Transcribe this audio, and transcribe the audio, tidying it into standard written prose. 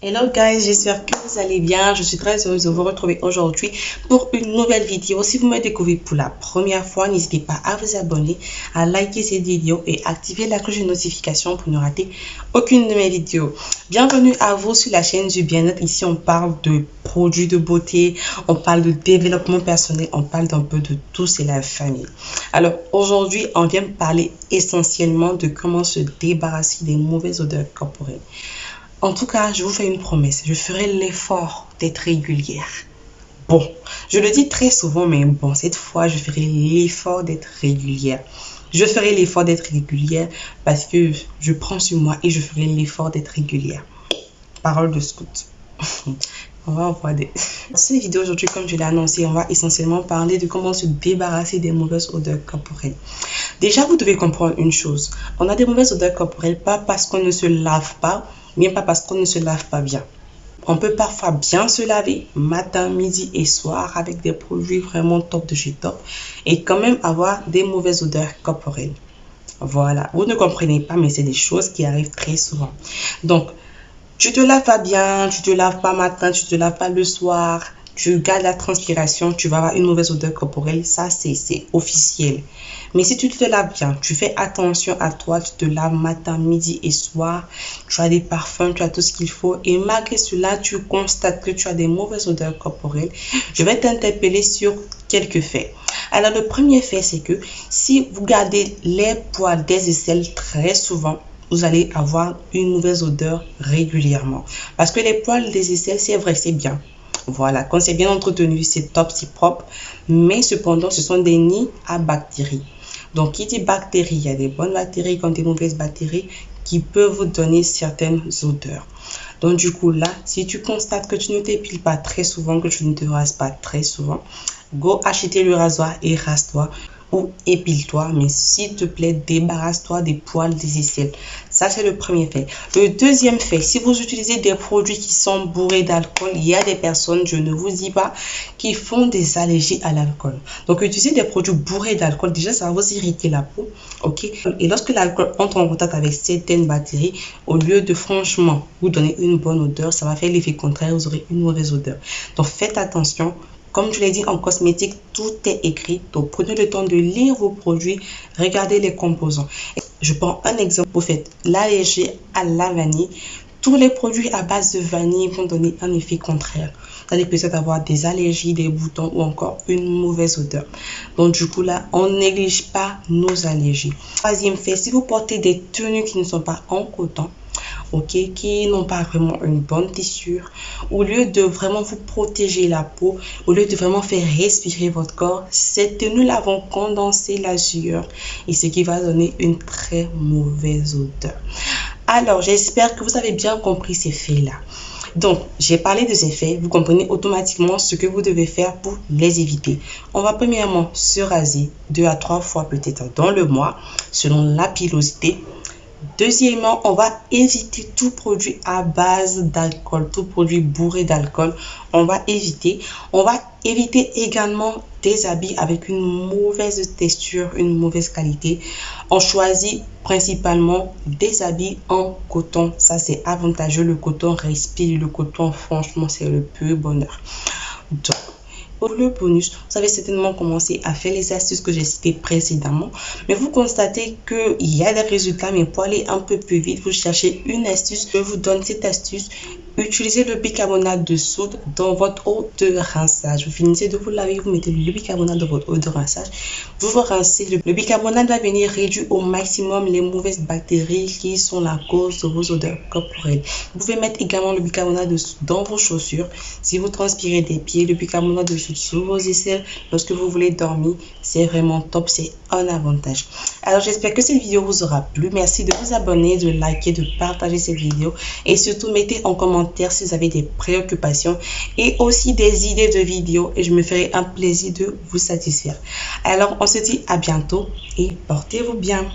Hello guys, j'espère que vous allez bien. Je suis très heureuse de vous retrouver aujourd'hui pour une nouvelle vidéo. Si vous me découvrez pour la première fois, n'hésitez pas à vous abonner, à liker cette vidéo et activer la cloche de notification pour ne rater aucune de mes vidéos. Bienvenue à vous sur la chaîne du bien-être. Ici, on parle de produits de beauté, on parle de développement personnel, on parle d'un peu de tout, c'est la famille. Alors aujourd'hui, on vient parler essentiellement de comment se débarrasser des mauvaises odeurs corporelles. En tout cas, je vous fais une promesse. Je ferai l'effort d'être régulière. Bon, je le dis très souvent, mais bon, cette fois, je ferai l'effort d'être régulière. Je ferai l'effort d'être régulière parce que je prends sur moi et je ferai l'effort d'être régulière. Parole de scout. On va en voir des... Dans cette vidéo aujourd'hui, comme je l'ai annoncé, on va essentiellement parler de comment se débarrasser des mauvaises odeurs corporelles. Déjà, vous devez comprendre une chose. On a des mauvaises odeurs corporelles pas parce qu'on ne se lave pas, mais pas parce qu'on ne se lave pas bien. On peut parfois bien se laver matin, midi et soir avec des produits vraiment top de chez top et quand même avoir des mauvaises odeurs corporelles. Voilà, vous ne comprenez pas, mais c'est des choses qui arrivent très souvent. Donc, tu te laves pas bien, tu te laves pas matin, tu te laves pas le soir, tu gardes la transpiration, tu vas avoir une mauvaise odeur corporelle, ça c'est officiel. Mais si tu te laves bien, tu fais attention à toi, tu te laves matin, midi et soir, tu as des parfums, tu as tout ce qu'il faut et malgré cela, tu constates que tu as des mauvaises odeurs corporelles, je vais t'interpeller sur quelques faits. Alors le premier fait, c'est que si vous gardez les poils des aisselles très souvent, vous allez avoir une mauvaise odeur régulièrement. Parce que les poils des aisselles, c'est vrai, c'est bien. Voilà, quand c'est bien entretenu, c'est top, c'est propre. Mais cependant, ce sont des nids à bactéries. Donc, qui dit bactéries, il y a des bonnes bactéries comme des mauvaises bactéries qui peuvent vous donner certaines odeurs. Donc, du coup, là, si tu constates que tu ne t'épiles pas très souvent, que tu ne te rases pas très souvent, go acheter le rasoir et rase-toi. Ou épile-toi, mais s'il te plaît, débarrasse-toi des poils des aisselles. Ça, c'est le premier fait. Le deuxième fait, si vous utilisez des produits qui sont bourrés d'alcool, il y a des personnes, je ne vous dis pas, qui font des allergies à l'alcool. Donc, utiliser des produits bourrés d'alcool, déjà, ça va vous irriter la peau, ok? Et lorsque l'alcool entre en contact avec certaines bactéries, au lieu de franchement vous donner une bonne odeur, ça va faire l'effet contraire, vous aurez une mauvaise odeur. Donc, faites attention. Comme je l'ai dit, en cosmétique, tout est écrit. Donc, prenez le temps de lire vos produits, regardez les composants. Je prends un exemple. Vous faites l'allergie à la vanille. Tous les produits à base de vanille vont donner un effet contraire. Vous allez peut-être avoir des allergies, des boutons ou encore une mauvaise odeur. Donc, du coup, là, on ne néglige pas nos allergies. Troisième fait, si vous portez des tenues qui ne sont pas en coton, ok, qui n'ont pas vraiment une bonne tissure, au lieu de vraiment vous protéger la peau, au lieu de vraiment faire respirer votre corps, ces tenues-là vont condenser la sueur et ce qui va donner une très mauvaise odeur. Alors, j'espère que vous avez bien compris ces faits-là. Donc, j'ai parlé de ces faits, vous comprenez automatiquement ce que vous devez faire pour les éviter. On va premièrement se raser 2 à 3 fois peut-être dans le mois, selon la pilosité. Deuxièmement, on va éviter tout produit à base d'alcool, tout produit bourré d'alcool. On va éviter également des habits avec une mauvaise texture, une mauvaise qualité. On choisit principalement des habits en coton. Ça, c'est avantageux. Le coton respire. Le coton, franchement, c'est le pur bonheur. Donc, pour le bonus, vous avez certainement commencé à faire les astuces que j'ai citées précédemment, mais vous constatez qu'il y a des résultats, mais pour aller un peu plus vite, vous cherchez une astuce. Je vous donne cette astuce. Utilisez le bicarbonate de soude dans votre eau de rinçage. Vous finissez de vous laver, vous mettez le bicarbonate dans votre eau de rinçage. Vous vous rincez. Le bicarbonate va venir réduire au maximum les mauvaises bactéries qui sont la cause de vos odeurs corporelles. Vous pouvez mettre également le bicarbonate de soude dans vos chaussures. Si vous transpirez des pieds, le bicarbonate de soude sur vos aisselles lorsque vous voulez dormir, c'est vraiment top, c'est un avantage. Alors j'espère que cette vidéo vous aura plu. Merci de vous abonner, de liker, de partager cette vidéo et surtout mettez en commentaire si vous avez des préoccupations et aussi des idées de vidéos et je me ferai un plaisir de vous satisfaire. Alors on se dit à bientôt et portez-vous bien.